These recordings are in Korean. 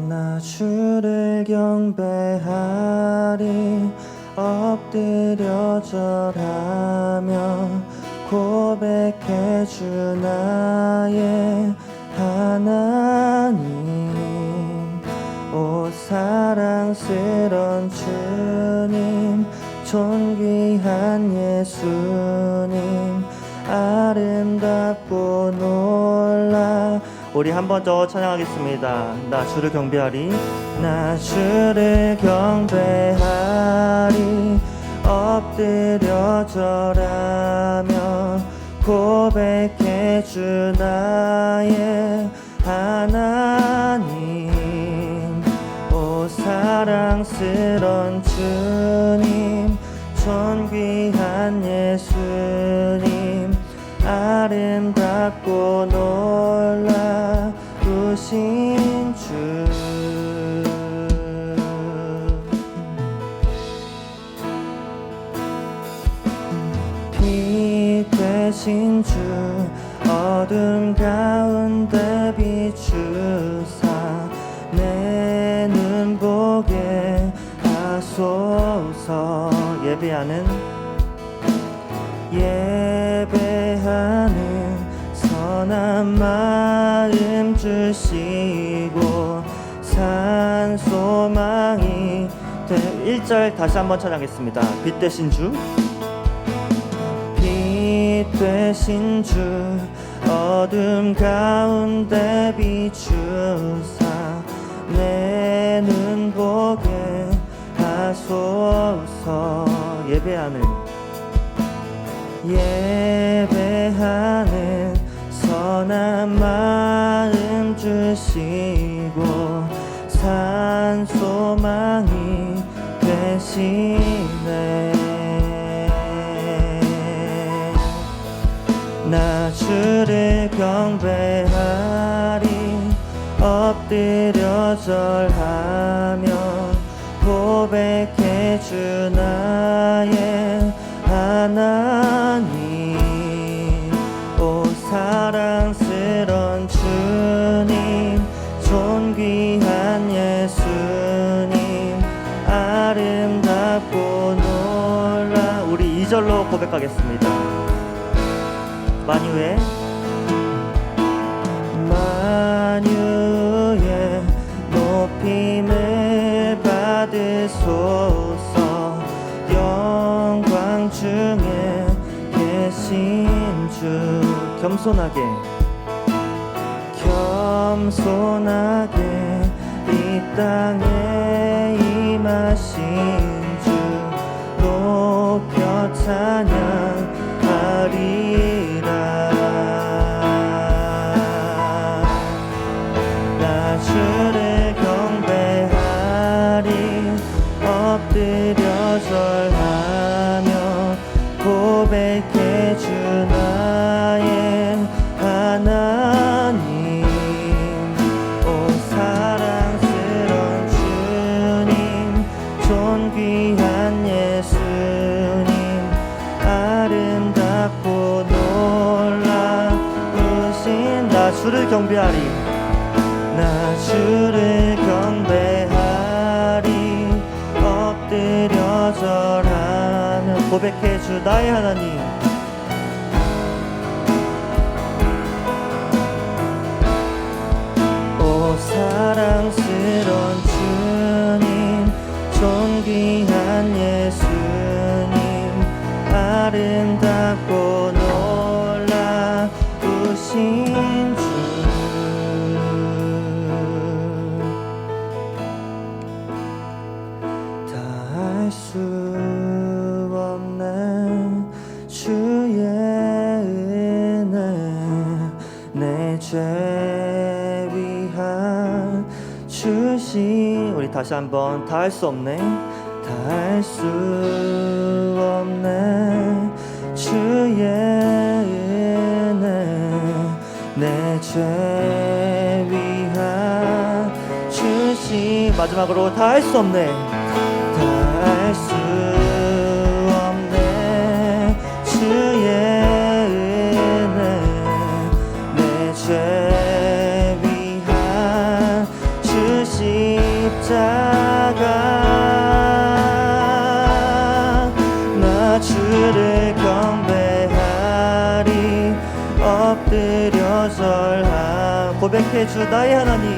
나 주를 경배하리 엎드려 절하며 고백해 주 나의 하나님. 오 사랑스런 주님, 존귀한 예수님, 아름답고 놀라. 우리 한 번 더 찬양하겠습니다. 나 주를 경배하리, 나 주를 경배하리 엎드려 절하며 고백해 주 나의 하나님. 오 사랑스런 주님, 존귀한 예수님, 아름답고 놀라우신 주. 빛 되신 주, 어둠 가운데 비추사 내 눈 보게 하소서. 예배하는 선한 마음 주시고 산 소망이 돼. 1절 다시 한번 찬양하겠습니다. 빛 되신 주, 빛 되신 주, 어둠 가운데 비추사 내 눈 보게 하소서. 예배하는 선한 마음 주시고 산 소망이 되시네. 나 주를 경배하리 엎드려 절하며 고백해 주 나의 하나님. 오 사랑스런 주님, 존귀한 예수님, 아름답고 놀라. 우리 2절로 고백하겠습니다. 만유의 높임을 받으소서. 영광 중에 계신 주, 겸손하게 이 땅에 임하신 주 높여 찬양하리라. 나 주를 경배하리 엎드려 절하며 고백해 주 나의 하나님. 오 사랑스런 주님, 존귀한 예수님, 아름답고 놀라우신. 나 주를 경배하리, 나 주를 경배하리 엎드려 절하며 고백해 주 나의 하나님. 오 사랑스런 주님, 존귀한 예수님, 아름답고 놀라우신 주. 수 없네 주의 은혜, 내 죄 위한 주신. 우리 다시 한번. 다 할 수 없네, 다 할 수 없네 주의 은혜, 내 죄 위한 주신. 마지막으로 다 할 수 없네, 할 수 없네 주의 은혜, 내 죄 위한 주신. 십자가 나 주를 경배하리 엎드려 절하 고백해 주 나의 하나님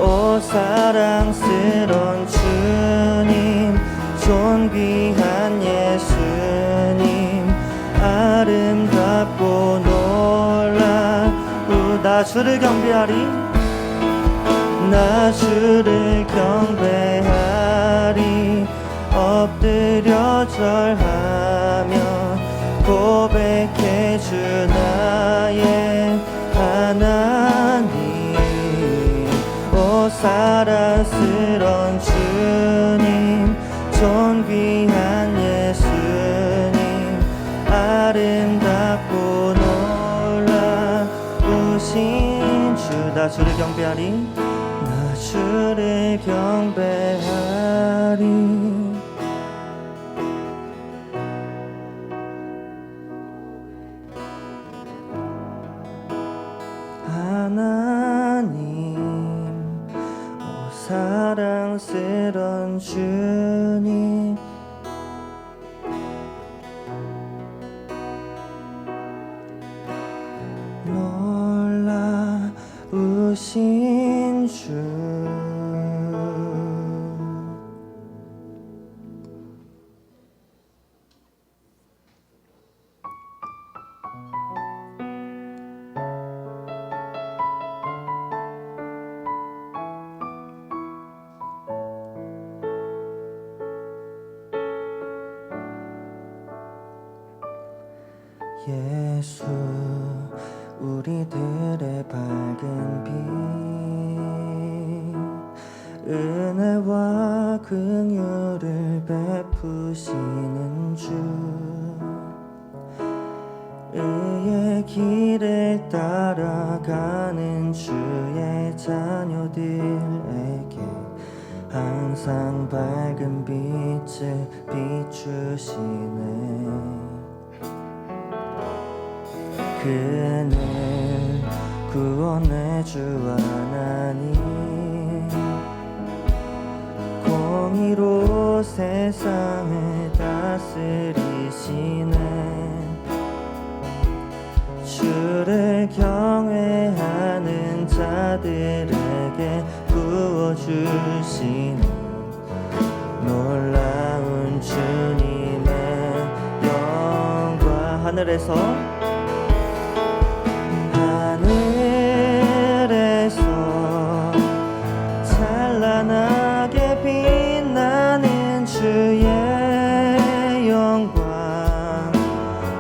오 사랑스런 주님 존귀한 예수님 아름답고 놀라우 나 주를 경배하리 나 주를 경배하리 엎드려 절하며 고백해 주 나의 하나님 오 사랑스런 주님 존귀한 예수님 아름답고 놀라우신 주 나 주를 경배하리 나 주를 경배하리 하나님 오 사랑스런 주님 놀라우신 주 예수 우리들의 밝은 빛 은혜와 긍휼을 베푸시는 주 의의 길을 따라가는 주의 자녀들에게 항상 밝은 빛을 비추시네 그는 구원의 주 하나님 공의로 세상을 다스리시네 주를 경외하는 자들에게 부어주시는 놀라운 주님의 영광 하늘에서 찬란하게 빛나는 주의 영광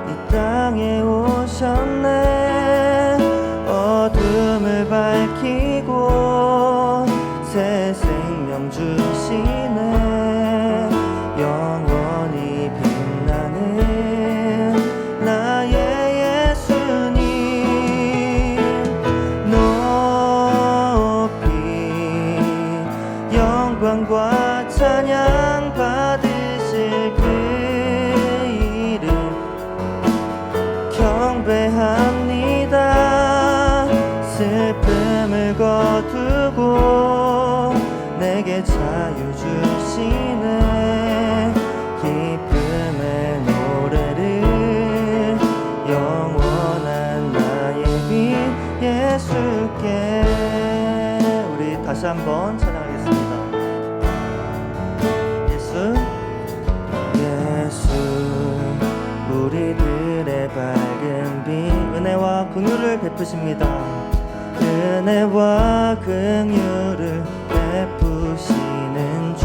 이 땅에 오셨네 어둠을 밝히고 새 생명 주시네 영원히 빛나는 나의 예수님 높이 영광과 찬양 받으실 그 이름 경배합니다 슬픔을 거두고 내게 자유 주시네 기쁨의 노래를 영원한 나의 빛 예수께 우리 다시 한번 찬양하겠습니다 예수 우리들의 밝은 빛 은혜와 긍휼을 베푸십니다 은혜와 긍휼을 베푸시는 주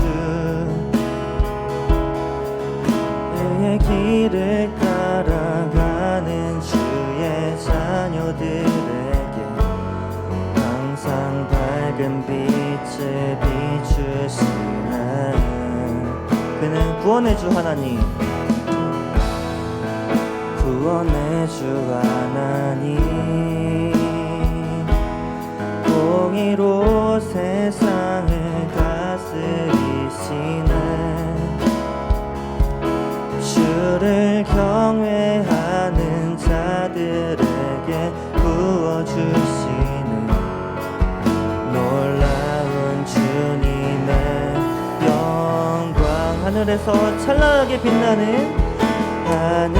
의의 길을 따라가는 주의 자녀들에게 항상 밝은 빛을 비추시네 그는 구원의 주 하나님 구원의 주 하나님 공의로 세상을 다스리시네 주를 경외하는 자들에게 하늘에서 찬란하게 빛나는 하늘에서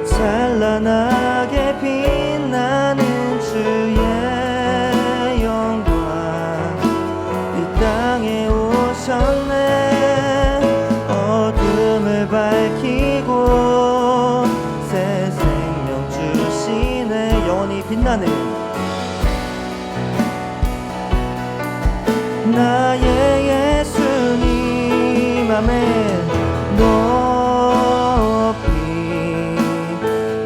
찬란하게 빛나는 주의 영광 이 땅에 오셨네. 어둠을 밝히고 새 생명 주시네. 영원히 빛나는 나의 예수님. 아멘. 높이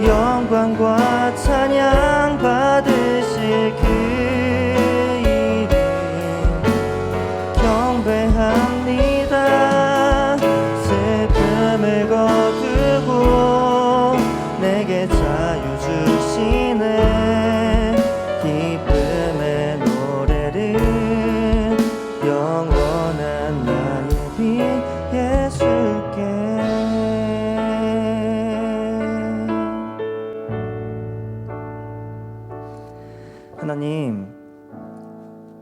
영광과 찬양 받으실 그 이름 경배합니다. 슬픔을 거두고 내게 자유 주시네. 기쁨의 노래를 영원한 나의 빛 예수께. 하나님,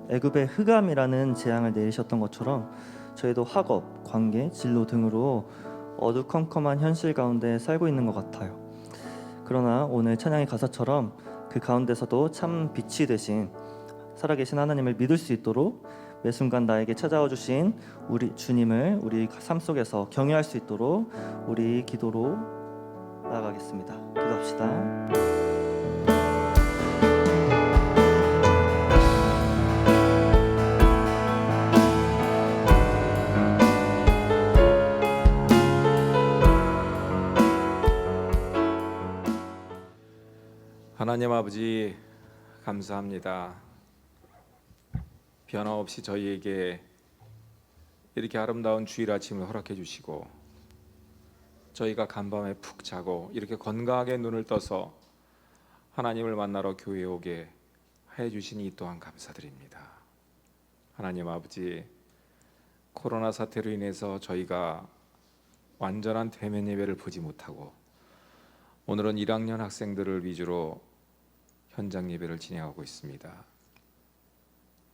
애굽의 흑암이라는 재앙을 내리셨던 것처럼 저희도 학업, 관계, 진로 등으로 어두컴컴한 현실 가운데 살고 있는 것 같아요. 그러나 오늘 찬양의 가사처럼 그 가운데서도 참 빛이 되신 살아계신 하나님을 믿을 수 있도록 매 순간 나에게 찾아와 주신 우리 주님을 우리 삶 속에서 경외할 수 있도록 우리 기도로 나아가겠습니다. 기도합시다. 하나님 아버지, 감사합니다. 변함없이 저희에게 이렇게 아름다운 주일 아침을 허락해 주시고 저희가 간밤에 푹 자고 이렇게 건강하게 눈을 떠서 하나님을 만나러 교회에 오게 해 주시니 이 또한 감사드립니다. 하나님 아버지, 코로나 사태로 인해서 저희가 완전한 대면 예배를 보지 못하고 오늘은 1학년 학생들을 위주로 현장 예배를 진행하고 있습니다.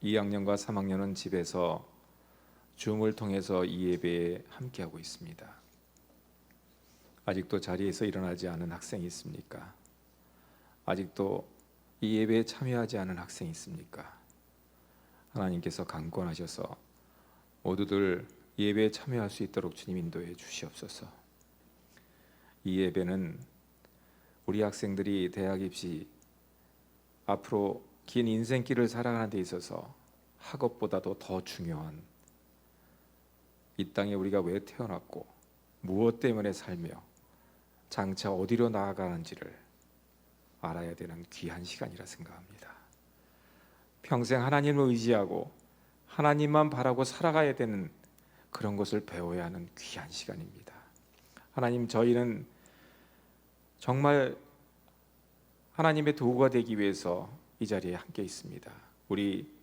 2학년과 3학년은 집에서 줌을 통해서 이 예배에 함께하고 있습니다. 아직도 자리에서 일어나지 않은 학생이 있습니까? 아직도 이 예배에 참여하지 않은 학생이 있습니까? 하나님께서 강권하셔서 모두들 예배에 참여할 수 있도록 주님 인도해 주시옵소서. 이 예배는 우리 학생들이 대학 입시 앞으로 긴 인생길을 살아가는 데 있어서 학업보다도 더 중요한 이 땅에 우리가 왜 태어났고 무엇 때문에 살며 장차 어디로 나아가는지를 알아야 되는 귀한 시간이라 생각합니다. 평생 하나님을 의지하고 하나님만 바라고 살아가야 되는 그런 것을 배워야 하는 귀한 시간입니다. 하나님, 저희는 정말 하나님의 도구가 되기 위해서 이 자리에 함께 있습니다. 우리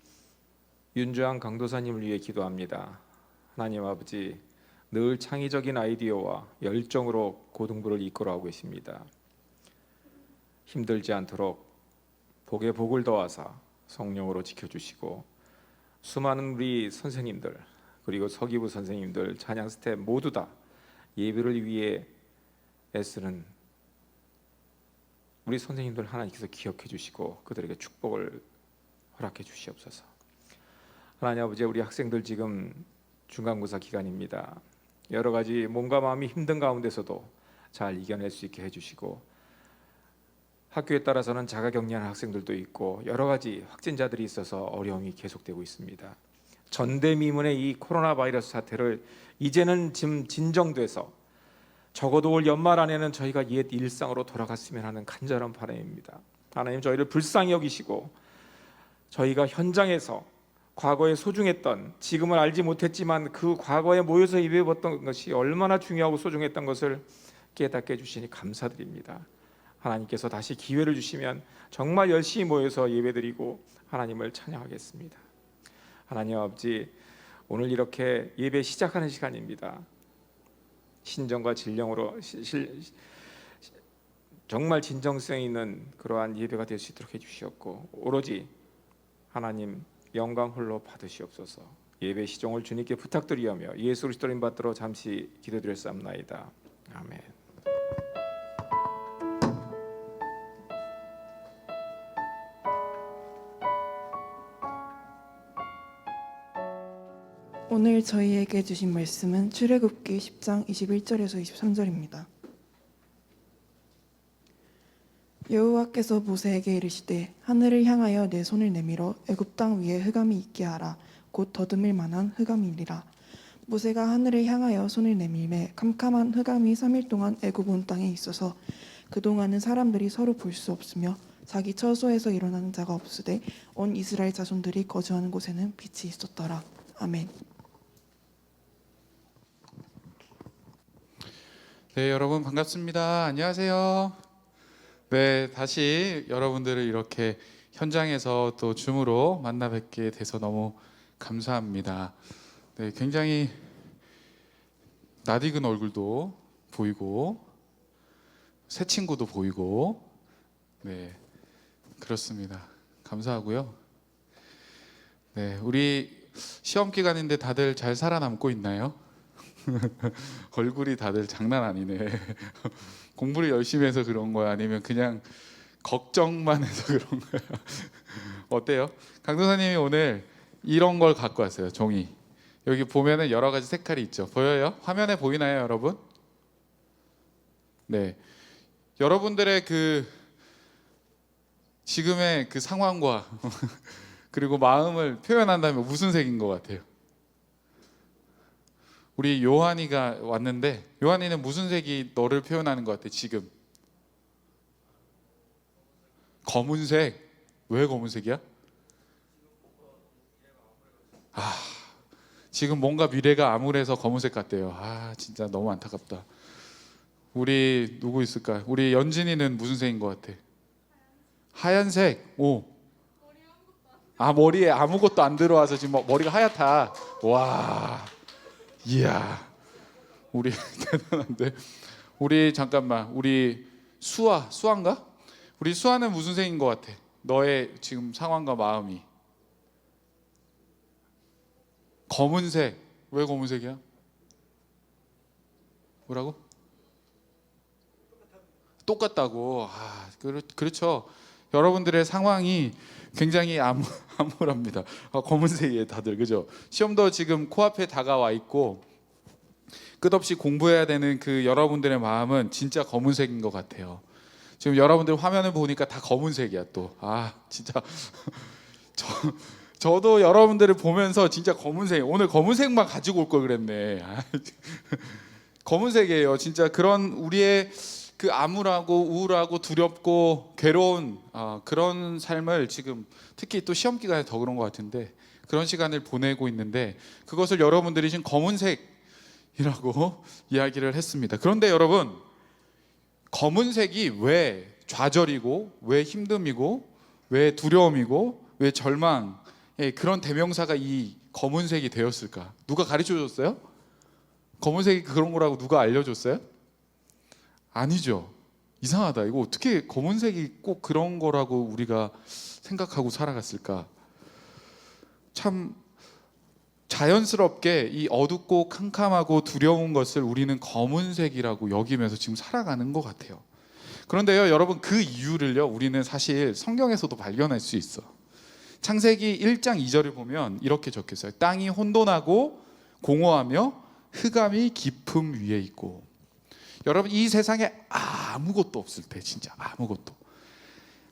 윤주환 강도사님을 위해 기도합니다. 하나님 아버지, 늘 창의적인 아이디어와 열정으로 고등부를 이끌어가고 계십니다. 힘들지 않도록 복에 복을 더하사 성령으로 지켜주시고 수많은 우리 선생님들 그리고 서기부 선생님들, 찬양 스텝 모두 다 예배를 위해 애쓰는 우리 선생님들 하나님께서 기억해 주시고 그들에게 축복을 허락해 주시옵소서. 하나님 아버지, 우리 학생들 지금 중간고사 기간입니다. 여러 가지 몸과 마음이 힘든 가운데서도 잘 이겨낼 수 있게 해주시고 학교에 따라서는 자가격리하는 학생들도 있고 여러 가지 확진자들이 있어서 어려움이 계속되고 있습니다. 전대미문의 이 코로나 바이러스 사태를 이제는 좀 진정돼서 적어도 올 연말 안에는 저희가 옛 일상으로 돌아갔으면 하는 간절한 바람입니다. 하나님, 저희를 불쌍히 여기시고 저희가 현장에서 과거에 소중했던, 지금은 알지 못했지만 그 과거에 모여서 예배했던 것이 얼마나 중요하고 소중했던 것을 깨닫게 해주시니 감사드립니다. 하나님께서 다시 기회를 주시면 정말 열심히 모여서 예배드리고 하나님을 찬양하겠습니다. 하나님 아버지, 오늘 이렇게 예배 시작하는 시간입니다. 신정과 진령으로 정말 진정성 있는 그러한 예배가 될 수 있도록 해주시옵고 오로지 하나님 영광 홀로 받으시옵소서. 예배 시종을 주님께 부탁드리오며 예수 그리스도 이름 받들어 잠시 기도드렸사옵나이다. 아멘. 오늘 저희에게 주신 말씀은 출애굽기 10장 21절에서 23절입니다. 여호와께서 모세에게 이르시되 하늘을 향하여 내 손을 내밀어 애굽 땅 위에 흑암이 있게 하라. 곧 더듬을 만한 흑암이리라. 모세가 하늘을 향하여 손을 내밀매 캄캄한 흑암이 3일 동안 애굽 온 땅에 있어서 그동안은 사람들이 서로 볼 수 없으며 자기 처소에서 일어나는 자가 없으되 온 이스라엘 자손들이 거주하는 곳에는 빛이 있었더라. 아멘. 네, 여러분 반갑습니다. 안녕하세요. 네, 다시 여러분들을 이렇게 현장에서 또 줌으로 만나 뵙게 돼서 너무 감사합니다. 네, 굉장히 낯익은 얼굴도 보이고 새 친구도 보이고 네, 그렇습니다. 감사하고요. 네, 우리 시험 기간인데 다들 잘 살아남고 있나요? 얼굴이 다들 장난 아니네. 공부를 열심히 해서 그런 거야? 아니면 그냥 걱정만 해서 그런 거야? 어때요? 강도사님이 오늘 이런 걸 갖고 왔어요. 종이. 여기 보면은 여러 가지 색깔이 있죠. 보여요? 화면에 보이나요, 여러분? 네. 여러분들의 그 지금의 그 상황과 그리고 마음을 표현한다면 무슨 색인 것 같아요? 우리 요한이가 왔는데 요한이는 무슨 색이 너를 표현하는 것 같아 지금? 검은색. 왜 검은색이야? 지금 뭔가 미래가 암울해서 검은색 같대요. 진짜 너무 안타깝다. 우리 누구 있을까? 우리 연진이는 무슨 색인 것 같아? 하얀색. 오. 머리에 아무것도 안 들어와서 지금 머리가 하얗다. 와. 이야, 우리 대단한데. 우리 잠깐만, 우리 수아인가? 우리 수아는 무슨 색인 것 같아? 너의 지금 상황과 마음이. 검은색. 왜 검은색이야? 뭐라고? 똑같다고. 그렇죠. 여러분들의 상황이 굉장히 암울합니다. 검은색이에요, 다들. 그죠? 시험도 지금 코앞에 다가와 있고 끝없이 공부해야 되는 그 여러분들의 마음은 진짜 검은색인 것 같아요. 지금 여러분들 화면을 보니까 다 검은색이야 또. 진짜 저도 여러분들을 보면서 진짜 검은색. 오늘 검은색만 가지고 올 걸 그랬네. 검은색이에요. 진짜 그런 우리의 그 암울하고 우울하고 두렵고 괴로운 그런 삶을 지금 특히 또 시험 기간에 더 그런 것 같은데 그런 시간을 보내고 있는데 그것을 여러분들이 지금 검은색이라고 이야기를 했습니다. 그런데 여러분, 검은색이 왜 좌절이고 왜 힘듦이고 왜 두려움이고 왜 절망의 그런 대명사가 이 검은색이 되었을까? 누가 가르쳐 줬어요? 검은색이 그런 거라고 누가 알려줬어요? 아니죠. 이상하다. 이거 어떻게 검은색이 꼭 그런 거라고 우리가 생각하고 살아갔을까? 참 자연스럽게 이 어둡고 캄캄하고 두려운 것을 우리는 검은색이라고 여기면서 지금 살아가는 것 같아요. 그런데요, 여러분, 그 이유를요 우리는 사실 성경에서도 발견할 수 있어. 창세기 1장 2절을 보면 이렇게 적혀 있어요. 땅이 혼돈하고 공허하며 흑암이 깊음 위에 있고. 여러분, 이 세상에 아무것도 없을 때, 진짜 아무것도,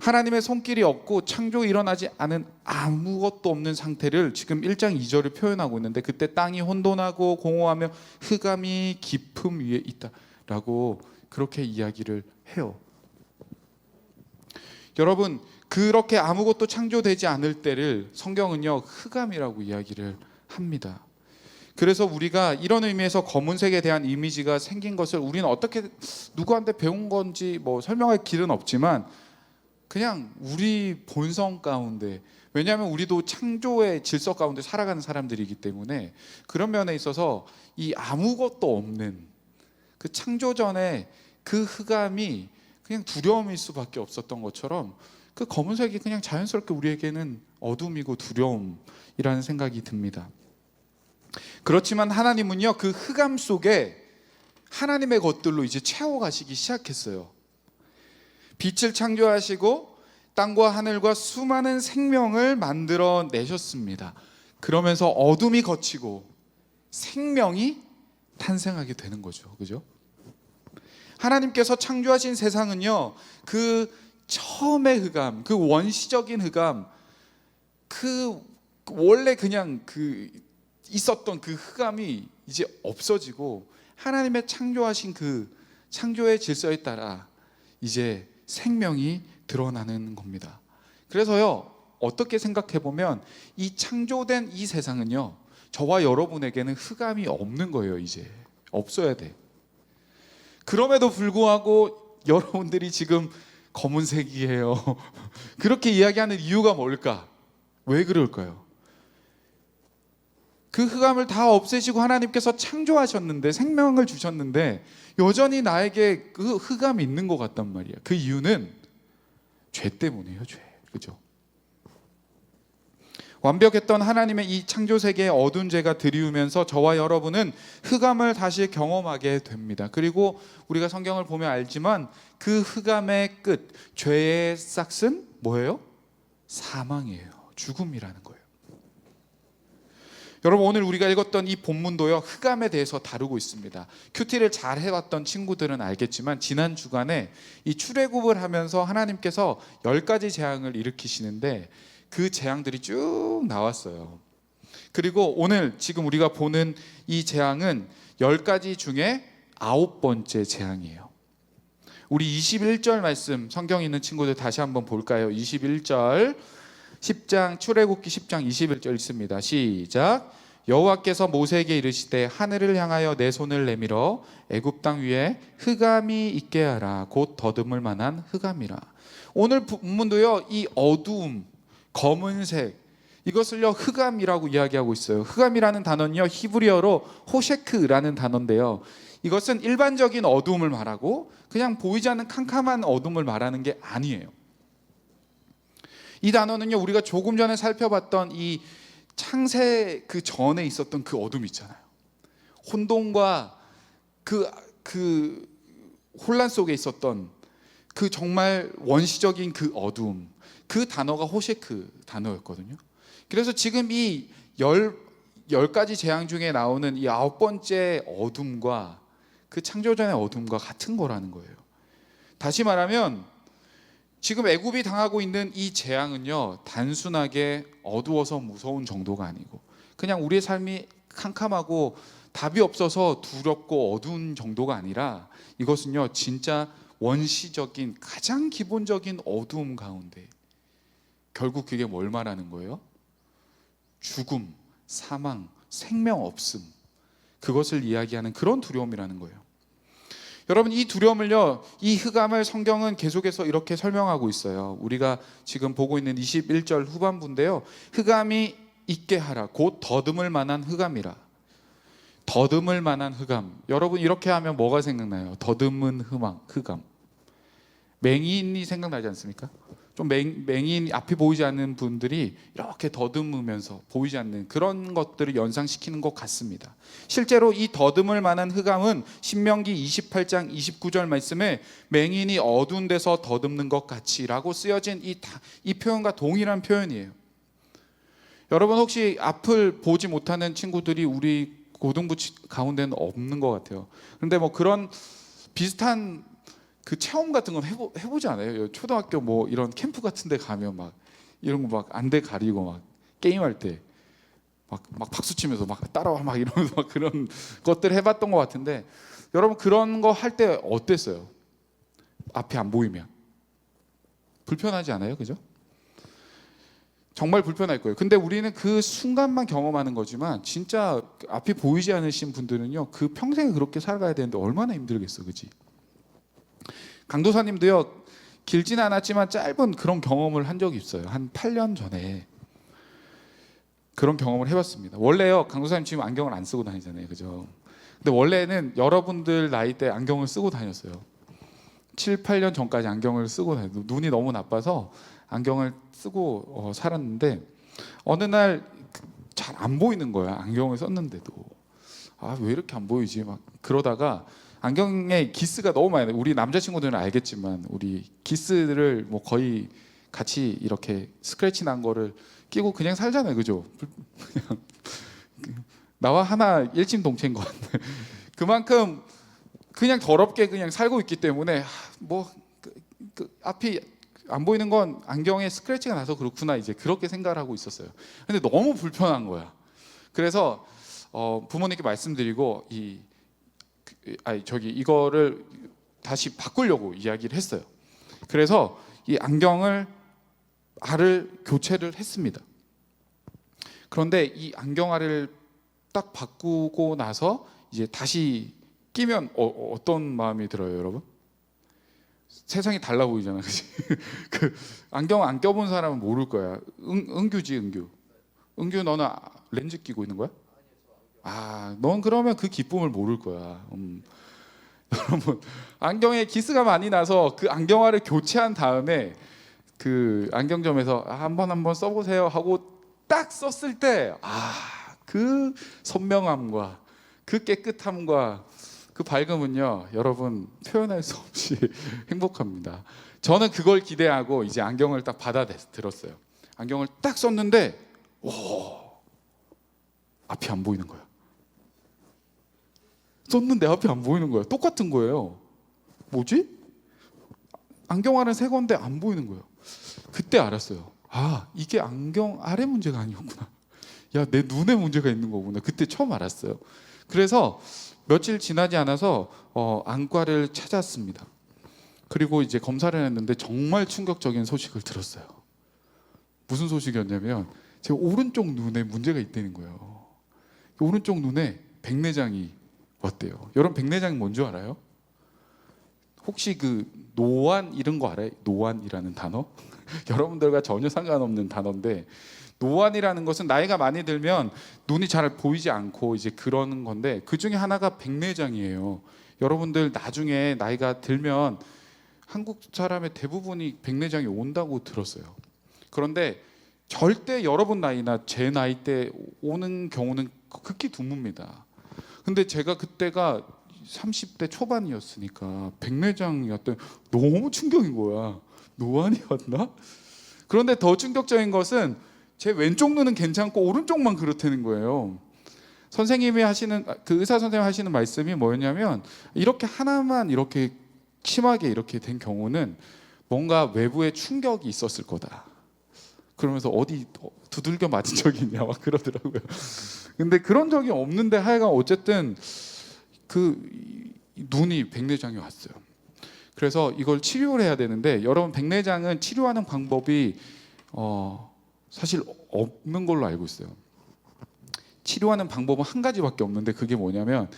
하나님의 손길이 없고 창조 일어나지 않은 아무것도 없는 상태를 지금 1장 2절을 표현하고 있는데, 그때 땅이 혼돈하고 공허하며 흑암이 깊음 위에 있다라고 그렇게 이야기를 해요. 여러분, 그렇게 아무것도 창조되지 않을 때를 성경은요 흑암이라고 이야기를 합니다. 그래서 우리가 이런 의미에서 검은색에 대한 이미지가 생긴 것을 우리는 어떻게 누구한테 배운 건지 뭐 설명할 길은 없지만 그냥 우리 본성 가운데, 왜냐하면 우리도 창조의 질서 가운데 살아가는 사람들이기 때문에 그런 면에 있어서 이 아무것도 없는 그 창조 전에 그 흑암이 그냥 두려움일 수밖에 없었던 것처럼 그 검은색이 그냥 자연스럽게 우리에게는 어둠이고 두려움이라는 생각이 듭니다. 그렇지만 하나님은요, 그 흑암 속에 하나님의 것들로 이제 채워가시기 시작했어요. 빛을 창조하시고 땅과 하늘과 수많은 생명을 만들어 내셨습니다. 그러면서 어둠이 걷히고 생명이 탄생하게 되는 거죠. 그죠? 하나님께서 창조하신 세상은요, 그 처음의 흑암, 그 원시적인 흑암, 그 원래 그냥 그 있었던 그 흑암이 이제 없어지고 하나님의 창조하신 그 창조의 질서에 따라 이제 생명이 드러나는 겁니다. 그래서요, 어떻게 생각해 보면 이 창조된 이 세상은요, 저와 여러분에게는 흑암이 없는 거예요. 이제 없어야 돼. 그럼에도 불구하고 여러분들이 지금 검은색이에요. 그렇게 이야기하는 이유가 뭘까? 왜 그럴까요? 그 흑암을 다 없애시고 하나님께서 창조하셨는데, 생명을 주셨는데 여전히 나에게 그 흑암이 있는 것 같단 말이야. 그 이유는 죄 때문이에요. 죄. 그죠? 완벽했던 하나님의 이 창조 세계의 어두운 죄가 들이우면서 저와 여러분은 흑암을 다시 경험하게 됩니다. 그리고 우리가 성경을 보면 알지만 그 흑암의 끝, 죄의 싹은 뭐예요? 사망이에요. 죽음이라는 거예요. 여러분, 오늘 우리가 읽었던 이 본문도요, 흑암에 대해서 다루고 있습니다. 큐티를 잘 해왔던 친구들은 알겠지만 지난 주간에 이 출애굽을 하면서 하나님께서 10가지 재앙을 일으키시는데 그 재앙들이 쭉 나왔어요. 그리고 오늘 지금 우리가 보는 이 재앙은 10가지 중에 9번째 재앙이에요. 우리 21절 말씀, 성경에 있는 친구들 다시 한번 볼까요? 21절, 10장 출애굽기 10장 21절 있습니다. 시작. 여호와께서 모세에게 이르시되 하늘을 향하여 내 손을 내밀어 애굽 땅 위에 흑암이 있게 하라. 곧 더듬을 만한 흑암이라. 오늘 본문도요, 이 어두움, 검은색, 이것을요 흑암이라고 이야기하고 있어요. 흑암이라는 단어는요 히브리어로 호셰크라는 단어인데요, 이것은 일반적인 어두움을 말하고 그냥 보이지 않는 캄캄한 어둠을 말하는 게 아니에요. 이 단어는요, 우리가 조금 전에 살펴봤던 이 창세 그 전에 있었던 그 어둠 있잖아요. 혼돈과 그 혼란 속에 있었던 그 정말 원시적인 그 어두움, 그 단어가 호셰크 단어였거든요. 그래서 지금 이 10가지 재앙 중에 나오는 이 9번째 어둠과 그 창조전의 어둠과 같은 거라는 거예요. 다시 말하면 지금 애굽이 당하고 있는 이 재앙은요, 단순하게 어두워서 무서운 정도가 아니고 그냥 우리의 삶이 캄캄하고 답이 없어서 두렵고 어두운 정도가 아니라 이것은요 진짜 원시적인 가장 기본적인 어두움 가운데 결국 그게 뭘 말하는 거예요? 죽음, 사망, 생명 없음, 그것을 이야기하는 그런 두려움이라는 거예요. 여러분, 이 두려움을요, 이 흑암을 성경은 계속해서 이렇게 설명하고 있어요. 우리가 지금 보고 있는 21절 후반부인데요, 흑암이 있게 하라. 곧 더듬을 만한 흑암이라. 더듬을 만한 흑암. 여러분, 이렇게 하면 뭐가 생각나요? 더듬은 흑암. 맹인이 생각나지 않습니까? 좀 맹인, 앞이 보이지 않는 분들이 이렇게 더듬으면서 보이지 않는 그런 것들을 연상시키는 것 같습니다. 실제로 이 더듬을 만한 흑암은 신명기 28장 29절 말씀에 맹인이 어두운 데서 더듬는 것 같이라고 쓰여진 이 표현과 동일한 표현이에요. 여러분, 혹시 앞을 보지 못하는 친구들이 우리 고등부 가운데는 없는 것 같아요. 그런데 뭐 그런 비슷한 그 체험 같은 건 해보지 않아요? 초등학교 뭐 이런 캠프 같은 데 가면 막 이런 거 막 안대 가리고 막 게임할 때 막 박수 치면서 막 따라와 막 이러면서 막 그런 것들 해봤던 것 같은데, 여러분 그런 거 할 때 어땠어요? 앞이 안 보이면 불편하지 않아요? 그죠? 정말 불편할 거예요. 근데 우리는 그 순간만 경험하는 거지만 진짜 앞이 보이지 않으신 분들은요, 그 평생을 그렇게 살아가야 되는데 얼마나 힘들겠어, 그지? 강도사님도요, 길지는 않았지만 짧은 그런 경험을 한 적이 있어요. 한 8년 전에 그런 경험을 해봤습니다. 원래요, 강도사님 지금 안경을 안 쓰고 다니잖아요, 그죠? 근데 원래는 여러분들 나이 때 안경을 쓰고 다녔어요. 7, 8년 전까지 안경을 쓰고 다녔어요. 눈이 너무 나빠서 안경을 쓰고 살았는데, 어느 날 잘 안 보이는 거야. 안경을 썼는데도. 아, 왜 이렇게 안 보이지? 막 그러다가 안경에 기스가 너무 많이 나. 우리 남자친구들은 알겠지만 우리 기스를 뭐 거의 같이 이렇게 스크래치 난 거를 끼고 그냥 살잖아요. 그죠? 그냥 나와 하나 일심동체인 것 같아. 그만큼 그냥 더럽게 그냥 살고 있기 때문에 그 앞이 안 보이는 건 안경에 스크래치가 나서 그렇구나, 이제 그렇게 생각을 하고 있었어요. 근데 너무 불편한 거야. 그래서 부모님께 말씀드리고 이거를 다시 바꾸려고 이야기를 했어요. 그래서 이 안경을 알을 교체를 했습니다. 그런데 이 안경알을 딱 바꾸고 나서 이제 다시 끼면 어떤 마음이 들어요, 여러분? 세상이 달라 보이잖아, 그치? 그 안경 안 껴본 사람은 모를 거야. 은규지, 은규 너는 렌즈 끼고 있는 거야? 아, 넌 그러면 그 기쁨을 모를 거야. 여러분, 안경에 기스가 많이 나서 그 안경알을 교체한 다음에 그 안경점에서 한번 써보세요 하고 딱 썼을 때, 그 선명함과 그 깨끗함과 그 밝음은요, 여러분 표현할 수 없이 행복합니다. 저는 그걸 기대하고 이제 안경을 딱 받아들었어요. 안경을 딱 썼는데, 앞이 안 보이는 거야. 썼는데 앞이 안 보이는 거야. 똑같은 거예요. 뭐지? 안경알은 새 건데 안 보이는 거예요. 그때 알았어요. 이게 안경알의 문제가 아니었구나. 야, 내 눈에 문제가 있는 거구나. 그때 처음 알았어요. 그래서 며칠 지나지 않아서 안과를 찾았습니다. 그리고 이제 검사를 했는데 정말 충격적인 소식을 들었어요. 무슨 소식이었냐면 제 오른쪽 눈에 문제가 있다는 거예요. 오른쪽 눈에 백내장이 왔대요. 여러분, 백내장이 뭔지 알아요? 혹시 그 노안 이런 거 알아요? 노안이라는 단어? 여러분들과 전혀 상관없는 단어인데, 노안이라는 것은 나이가 많이 들면 눈이 잘 보이지 않고 이제 그러는 건데, 그 중에 하나가 백내장이에요. 여러분들 나중에 나이가 들면 한국 사람의 대부분이 백내장이 온다고 들었어요. 그런데 절대 여러분 나이나 제 나이 때 오는 경우는 극히 드뭅니다. 근데 제가 그때가 30대 초반이었으니까 백내장이었던, 너무 충격인 거야. 노안이었나? 그런데 더 충격적인 것은 제 왼쪽 눈은 괜찮고 오른쪽만 그렇다는 거예요. 선생님이 하시는, 그 의사 선생님 하시는 말씀이 뭐였냐면, 이렇게 하나만 이렇게 심하게 이렇게 된 경우는 뭔가 외부에 충격이 있었을 거다. 그러면서 어디 두들겨 맞은 적이 있냐 막 그러더라고요. 근데 그런 적이 없는데 하여간 어쨌든 그 눈이 백내장이 왔어요. 그래서 이걸 치료를 해야 되는데, 여러분, 백내장은 치료하는 방법이 사실 없는 걸로 알고 있어요. 치료하는 방법은 한 가지밖에 없는데, 그게 뭐냐면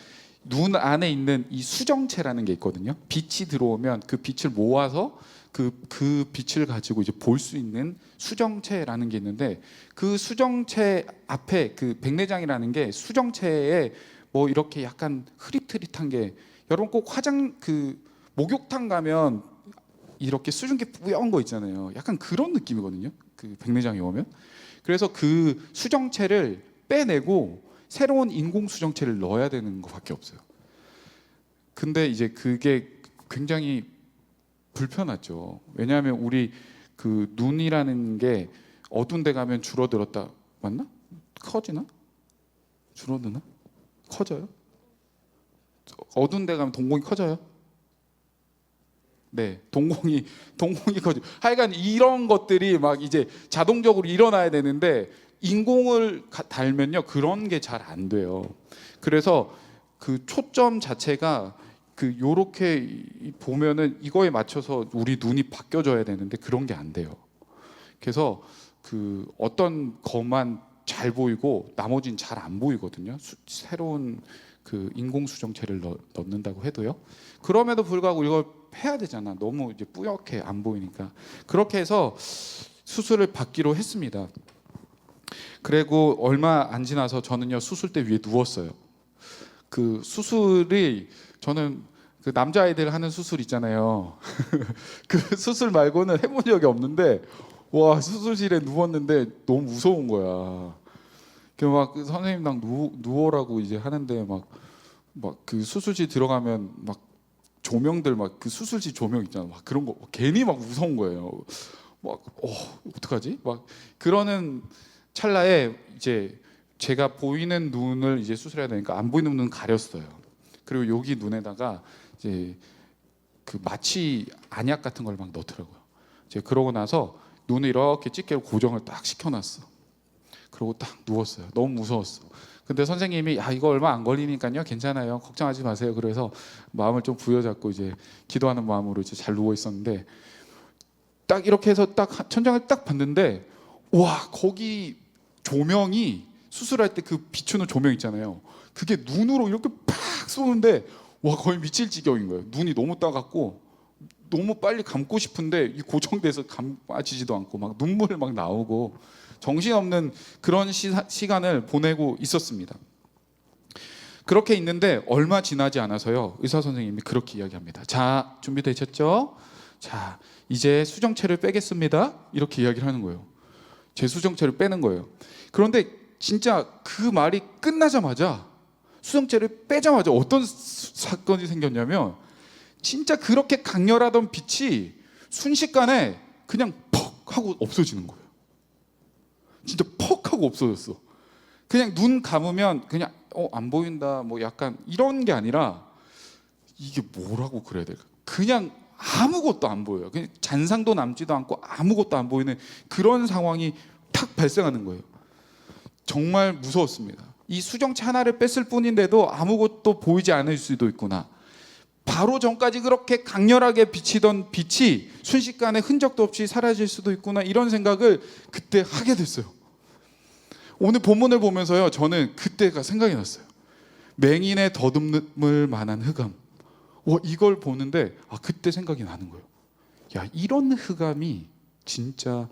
눈 안에 있는 이 수정체라는 게 있거든요. 빛이 들어오면 그 빛을 모아서 그 빛을 가지고 이제 볼 수 있는 수정체라는 게 있는데, 그 수정체 앞에 그 백내장이라는 게 수정체에 뭐 이렇게 약간 흐릿흐릿한 게, 여러분 꼭 목욕탕 가면 이렇게 수증기 뿌연 거 있잖아요. 약간 그런 느낌이거든요. 그 백내장이 오면. 그래서 그 수정체를 빼내고 새로운 인공 수정체를 넣어야 되는 것밖에 없어요. 근데 이제 그게 굉장히 불편하죠. 왜냐하면 우리 그 눈이라는 게 어두운 데 가면 줄어들었다, 맞나? 커지나? 줄어드나? 커져요? 어두운 데 가면 동공이 커져요? 네, 동공이 커져. 하여간 이런 것들이 막 이제 자동적으로 일어나야 되는데, 인공을 달면요 그런 게 잘 안 돼요. 그래서 그 초점 자체가 그 요렇게 보면은 이거에 맞춰서 우리 눈이 바뀌어져야 되는데 그런 게 안 돼요. 그래서 그 어떤 것만 잘 보이고 나머지는 잘 안 보이거든요. 새로운 그 인공 수정체를 넣는다고 해도요. 그럼에도 불구하고 이걸 해야 되잖아. 너무 이제 뿌옇게 안 보이니까. 그렇게 해서 수술을 받기로 했습니다. 그리고 얼마 안 지나서 저는요 수술대 위에 누웠어요. 그 수술이, 저는 그 남자아이들 하는 수술 있잖아요. 그 수술 말고는 해본 적이 없는데, 와, 수술실에 누웠는데 너무 무서운 거야. 그막그 선생님랑 누워라고 이제 하는데 막 그 수술실 들어가면 막 조명들 막 그 수술실 조명 있잖아. 막 그런 거 괜히 막 무서운 거예요. 막 어떡하지? 막 그러는 찰나에 이제 제가 보이는 눈을 이제 수술해야 되니까 안 보이는 눈 가렸어요. 그리고 여기 눈에다가 이제 그 마취 안약 같은 걸 막 넣더라고요. 이제 그러고 나서 눈을 이렇게 집게로 고정을 딱 시켜놨어. 그러고 딱 누웠어요. 너무 무서웠어. 근데 선생님이 이거 얼마 안 걸리니까요, 괜찮아요, 걱정하지 마세요. 그래서 마음을 좀 부여잡고 이제 기도하는 마음으로 이제 잘 누워 있었는데 딱 이렇게 해서 딱 천장을 딱 봤는데 와, 거기 조명이 수술할 때 그 비추는 조명 있잖아요. 그게 눈으로 이렇게 팍 쏘는데 와, 거의 미칠 지경인 거예요. 눈이 너무 따갑고 너무 빨리 감고 싶은데 이 고정돼서 감아지지도 않고 막 눈물 막 나오고 정신없는 그런 시간을 보내고 있었습니다. 그렇게 있는데 얼마 지나지 않아서요, 의사 선생님이 그렇게 이야기합니다. 자, 준비되셨죠? 자, 이제 수정체를 빼겠습니다. 이렇게 이야기를 하는 거예요. 제 수정체를 빼는 거예요. 그런데 진짜 그 말이 끝나자마자, 수정체를 빼자마자 어떤 사건이 생겼냐면 진짜 그렇게 강렬하던 빛이 순식간에 그냥 퍽 하고 없어지는 거예요. 진짜 퍽 하고 없어졌어. 그냥 눈 감으면 그냥 안 보인다 뭐 약간 이런 게 아니라 이게 뭐라고 그래야 될까? 그냥 아무것도 안 보여요. 그냥 잔상도 남지도 않고 아무것도 안 보이는 그런 상황이 탁 발생하는 거예요. 정말 무서웠습니다. 이 수정체 하나를 뺐을 뿐인데도 아무것도 보이지 않을 수도 있구나. 바로 전까지 그렇게 강렬하게 비치던 빛이 순식간에 흔적도 없이 사라질 수도 있구나, 이런 생각을 그때 하게 됐어요. 오늘 본문을 보면서요, 저는 그때가 생각이 났어요. 맹인의 더듬을 만한 흑암. 이걸 보는데 그때 생각이 나는 거예요. 야, 이런 흑암이 진짜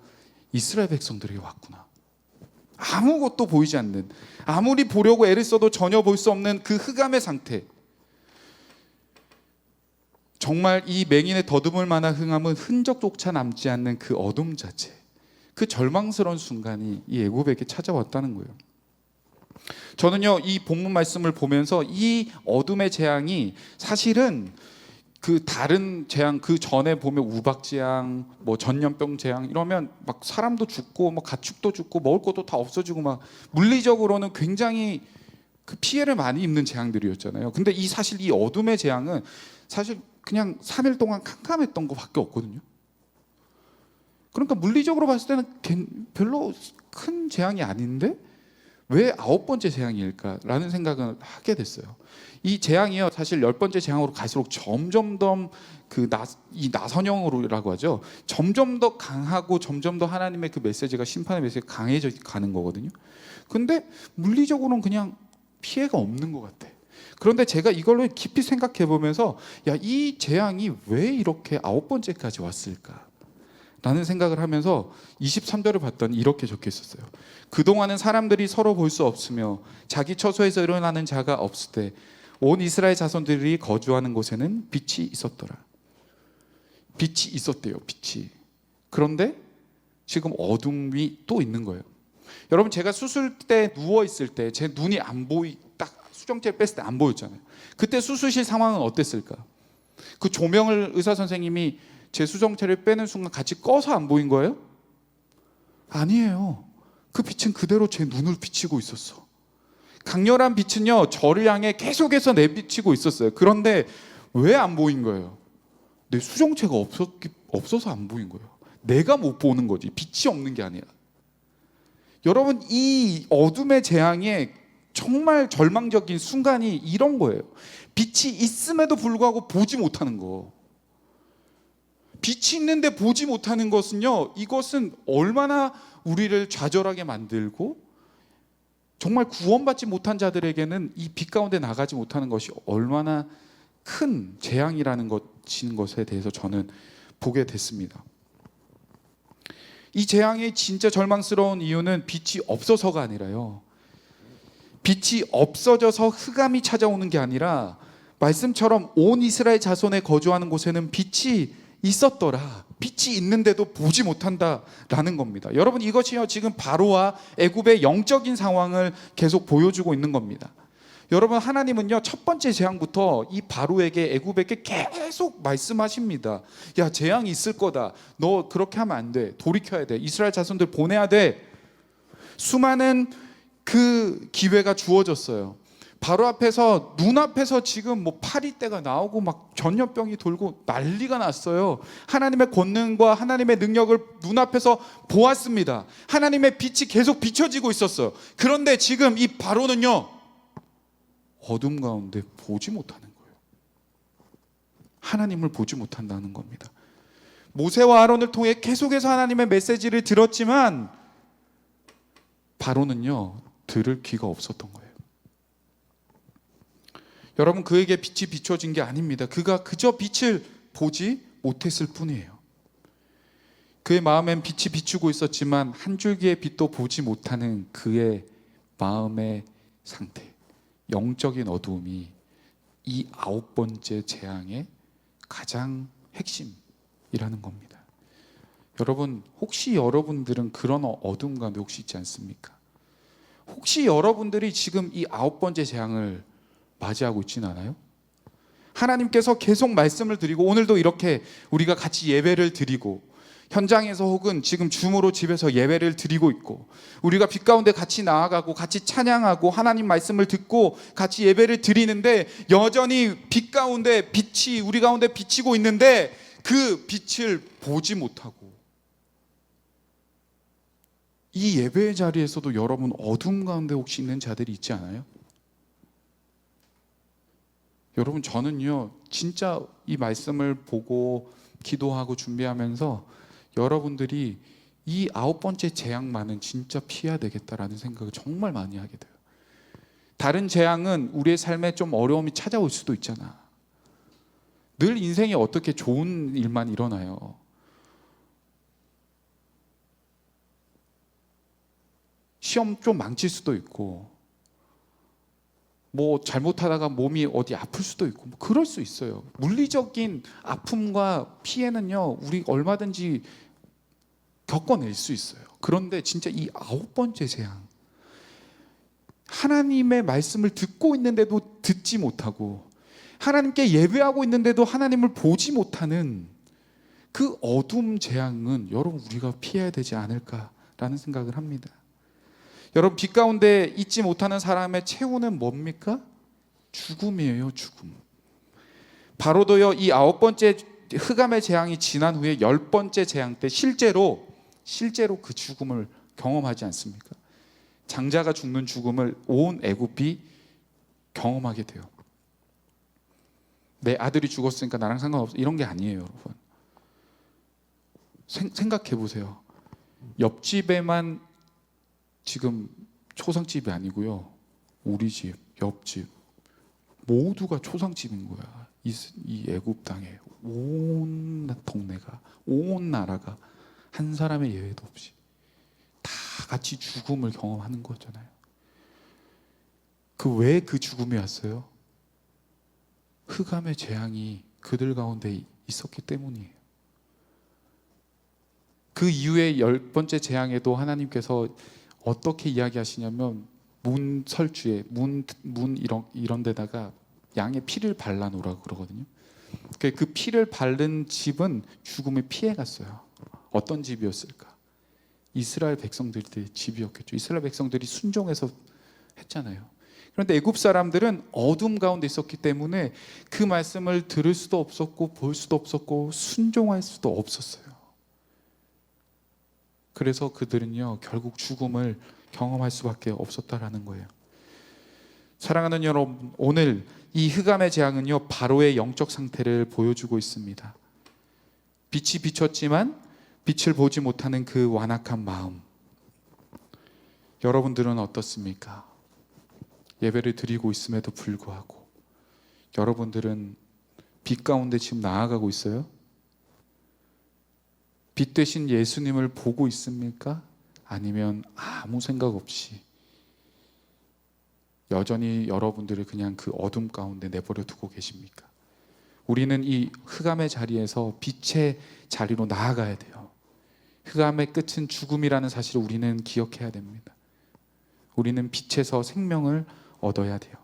이스라엘 백성들에게 왔구나. 아무것도 보이지 않는, 아무리 보려고 애를 써도 전혀 볼 수 없는 그 흑암의 상태. 정말 이 맹인의 더듬을 만한 흑암은 흔적조차 남지 않는 그 어둠 자체, 그 절망스러운 순간이 이 애굽에게 찾아왔다는 거예요. 저는요, 이 본문 말씀을 보면서 이 어둠의 재앙이 사실은 그 다른 재앙, 그 전에 보면 우박 재앙, 뭐 전염병 재앙 이러면 막 사람도 죽고 뭐 가축도 죽고 먹을 것도 다 없어지고 막 물리적으로는 굉장히 그 피해를 많이 입는 재앙들이었잖아요. 근데 사실 이 어둠의 재앙은 사실 그냥 3일 동안 캄캄했던 것밖에 없거든요. 그러니까 물리적으로 봤을 때는 별로 큰 재앙이 아닌데 왜 9번째 재앙일까라는 생각을 하게 됐어요. 이 재앙이요, 사실 10번째 재앙으로 갈수록 점점 더 이 나선형으로라고 하죠. 점점 더 강하고 점점 더 하나님의 그 메시지가, 심판의 메시지가 강해져 가는 거거든요. 근데 물리적으로는 그냥 피해가 없는 것 같아. 그런데 제가 이걸로 깊이 생각해 보면서 이 재앙이 왜 이렇게 9번째까지 왔을까? 라는 생각을 하면서 23절을 봤더니 이렇게 적혀 있었어요. 그동안은 사람들이 서로 볼 수 없으며 자기 처소에서 일어나는 자가 없을 때 온 이스라엘 자손들이 거주하는 곳에는 빛이 있었더라. 빛이 있었대요. 빛이. 그런데 지금 어둠이 또 있는 거예요. 여러분, 제가 수술 때 누워 있을 때 제 눈이 딱 수정체를 뺐을 때 안 보였잖아요. 그때 수술실 상황은 어땠을까? 그 조명을 의사 선생님이 제 수정체를 빼는 순간 같이 꺼서 안 보인 거예요? 아니에요. 그 빛은 그대로 제 눈을 비치고 있었어. 강렬한 빛은요, 저를 향해 계속해서 내비치고 있었어요. 그런데 왜 안 보인 거예요? 내 수정체가 없어서 안 보인 거예요. 내가 못 보는 거지, 빛이 없는 게 아니라. 여러분, 이 어둠의 재앙에 정말 절망적인 순간이 이런 거예요. 빛이 있음에도 불구하고 보지 못하는 거. 빛이 있는데 보지 못하는 것은요, 이것은 얼마나 우리를 좌절하게 만들고 정말 구원받지 못한 자들에게는 이 빛 가운데 나가지 못하는 것이 얼마나 큰 재앙이라는 것에 대해서 저는 보게 됐습니다. 이 재앙이 진짜 절망스러운 이유는 빛이 없어서가 아니라요, 빛이 없어져서 흑암이 찾아오는 게 아니라 말씀처럼 온 이스라엘 자손에 거주하는 곳에는 빛이 있었더라. 빛이 있는데도 보지 못한다라는 겁니다. 여러분, 이것이요 지금 바로와 애굽의 영적인 상황을 계속 보여주고 있는 겁니다. 여러분, 하나님은요 첫 번째 재앙부터 이 바로에게, 애굽에게 계속 말씀하십니다. 야, 재앙이 있을 거다. 너 그렇게 하면 안 돼. 돌이켜야 돼. 이스라엘 자손들 보내야 돼. 수많은 그 기회가 주어졌어요. 바로 앞에서, 눈앞에서 지금 뭐 파리떼가 나오고 막 전염병이 돌고 난리가 났어요. 하나님의 권능과 하나님의 능력을 눈앞에서 보았습니다. 하나님의 빛이 계속 비춰지고 있었어요. 그런데 지금 이 바로는요 어둠 가운데 보지 못하는 거예요. 하나님을 보지 못한다는 겁니다. 모세와 아론을 통해 계속해서 하나님의 메시지를 들었지만 바로는요 들을 귀가 없었던 거예요. 여러분, 그에게 빛이 비춰진 게 아닙니다. 그가 그저 빛을 보지 못했을 뿐이에요. 그의 마음엔 빛이 비추고 있었지만 한 줄기의 빛도 보지 못하는 그의 마음의 상태, 영적인 어두움이 이 9번째 재앙의 가장 핵심이라는 겁니다. 여러분, 혹시 여러분들은 그런 어두움 가운데 혹시 있지 않습니까? 혹시 여러분들이 지금 이 9번째 재앙을 맞이하고 있지는 않아요? 하나님께서 계속 말씀을 드리고, 오늘도 이렇게 우리가 같이 예배를 드리고, 현장에서 혹은 지금 줌으로 집에서 예배를 드리고 있고, 우리가 빛 가운데 같이 나아가고 같이 찬양하고 하나님 말씀을 듣고 같이 예배를 드리는데, 여전히 빛 가운데 빛이 우리 가운데 비치고 있는데 그 빛을 보지 못하고, 이 예배의 자리에서도 여러분 어둠 가운데 혹시 있는 자들이 있지 않아요? 여러분, 저는요 진짜 이 말씀을 보고 기도하고 준비하면서 여러분들이 이 9번째 재앙만은 진짜 피해야 되겠다라는 생각을 정말 많이 하게 돼요. 다른 재앙은 우리의 삶에 좀 어려움이 찾아올 수도 있잖아. 늘 인생에 어떻게 좋은 일만 일어나요. 시험 좀 망칠 수도 있고, 뭐 잘못하다가 몸이 어디 아플 수도 있고, 뭐 그럴 수 있어요. 물리적인 아픔과 피해는요 우리 얼마든지 겪어낼 수 있어요. 그런데 진짜 이 9번째 재앙, 하나님의 말씀을 듣고 있는데도 듣지 못하고, 하나님께 예배하고 있는데도 하나님을 보지 못하는 그 어둠 재앙은 여러분 우리가 피해야 되지 않을까라는 생각을 합니다. 여러분, 빛 가운데 있지 못하는 사람의 최후는 뭡니까? 죽음이에요, 죽음. 바로도요 이 9번째 흑암의 재앙이 지난 후에 10번째 재앙 때 실제로 그 죽음을 경험하지 않습니까? 장자가 죽는 죽음을 온 애굽이 경험하게 돼요. 내 아들이 죽었으니까 나랑 상관없어, 이런 게 아니에요. 여러분, 생각해 보세요. 옆집에만 지금 초상집이 아니고요, 우리 집, 옆집 모두가 초상집인 거야. 이 애굽 땅에 온 동네가, 온 나라가 한 사람의 예외도 없이 다 같이 죽음을 경험하는 거잖아요. 왜 그 죽음이 왔어요? 흑암의 재앙이 그들 가운데 있었기 때문이에요. 그 이후에 10번째 재앙에도 하나님께서 어떻게 이야기하시냐면, 문 설주에 문 이런 데다가 양의 피를 발라 놓으라고 그러거든요. 그 피를 바른 집은 죽음을 피해 갔어요. 어떤 집이었을까? 이스라엘 백성들의 집이었겠죠. 이스라엘 백성들이 순종해서 했잖아요. 그런데 애굽 사람들은 어둠 가운데 있었기 때문에 그 말씀을 들을 수도 없었고 볼 수도 없었고 순종할 수도 없었어요. 그래서 그들은요 결국 죽음을 경험할 수밖에 없었다라는 거예요. 사랑하는 여러분, 오늘 이 흑암의 재앙은요 바로의 영적 상태를 보여주고 있습니다. 빛이 비쳤지만 빛을 보지 못하는 그 완악한 마음. 여러분들은 어떻습니까? 예배를 드리고 있음에도 불구하고 여러분들은 빛 가운데 지금 나아가고 있어요? 빛 대신 예수님을 보고 있습니까? 아니면 아무 생각 없이 여전히 여러분들을 그냥 그 어둠 가운데 내버려 두고 계십니까? 우리는 이 흑암의 자리에서 빛의 자리로 나아가야 돼요. 흑암의 끝은 죽음이라는 사실을 우리는 기억해야 됩니다. 우리는 빛에서 생명을 얻어야 돼요.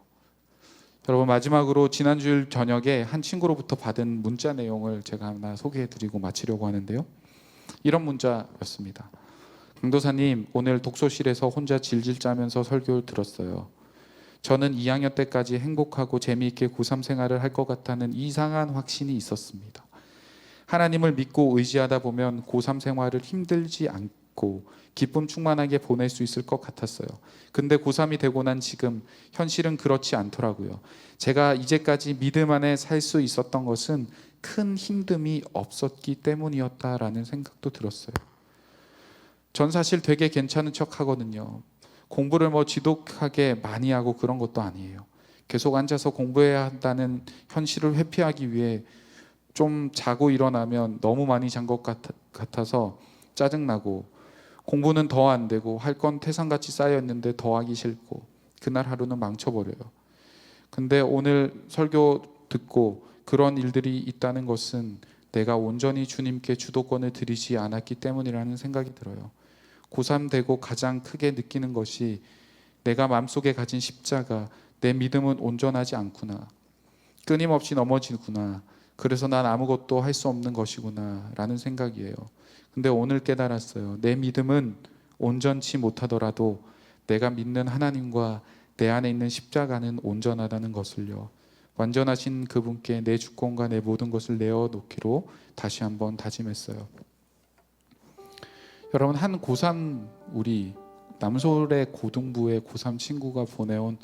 여러분, 마지막으로 지난주일 저녁에 한 친구로부터 받은 문자 내용을 제가 하나 소개해드리고 마치려고 하는데요. 이런 문자였습니다. 강도사님, 오늘 독서실에서 혼자 질질 짜면서 설교를 들었어요. 저는 2학년 때까지 행복하고 재미있게 고3 생활을 할 것 같다는 이상한 확신이 있었습니다. 하나님을 믿고 의지하다 보면 고3 생활을 힘들지 않고 기쁨 충만하게 보낼 수 있을 것 같았어요. 근데 고3이 되고 난 지금 현실은 그렇지 않더라고요. 제가 이제까지 믿음 안에 살 수 있었던 것은 큰 힘듦이 없었기 때문이었다라는 생각도 들었어요. 전 사실 되게 괜찮은 척 하거든요. 공부를 지독하게 많이 하고 그런 것도 아니에요. 계속 앉아서 공부해야 한다는 현실을 회피하기 위해 좀 자고 일어나면 너무 많이 잔 것 같아서 짜증나고, 공부는 더 안 되고 할 건 태산같이 쌓여있는데 더 하기 싫고, 그날 하루는 망쳐버려요. 근데 오늘 설교 듣고 그런 일들이 있다는 것은 내가 온전히 주님께 주도권을 드리지 않았기 때문이라는 생각이 들어요. 고3 되고 가장 크게 느끼는 것이 내가 마음속에 가진 십자가, 내 믿음은 온전하지 않구나, 끊임없이 넘어지구나, 그래서 난 아무것도 할 수 없는 것이구나 라는 생각이에요. 근데 오늘 깨달았어요. 내 믿음은 온전치 못하더라도 내가 믿는 하나님과 내 안에 있는 십자가는 온전하다는 것을요. 완전하신 그분께 내 주권과 내 모든 것을 내어놓기로 다시 한번 다짐했어요. 여러분, 한 고3, 우리 남솔의 고등부의 고3 친구가 보내온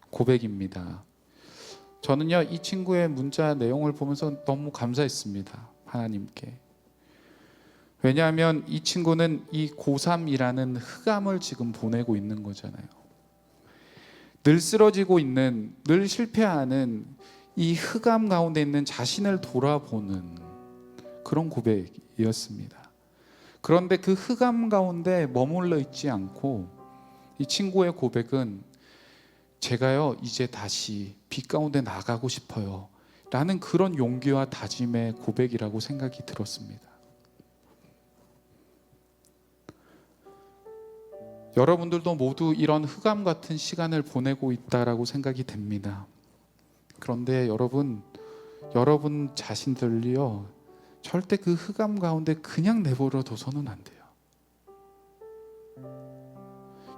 고백입니다. 저는요, 이 친구의 문자 내용을 보면서 너무 감사했습니다. 하나님께. 왜냐하면 이 친구는 이 고3이라는 흑암을 지금 보내고 있는 거잖아요. 늘 쓰러지고 있는, 늘 실패하는 이 흑암 가운데 있는 자신을 돌아보는 그런 고백이었습니다. 그런데 그 흑암 가운데 머물러 있지 않고 이 친구의 고백은, 제가요 이제 다시 빛 가운데 나가고 싶어요 라는 그런 용기와 다짐의 고백이라고 생각이 들었습니다. 여러분들도 모두 이런 흑암 같은 시간을 보내고 있다라고 생각이 됩니다. 그런데 여러분 자신들이요, 절대 그 흑암 가운데 그냥 내버려 둬서는 안 돼요.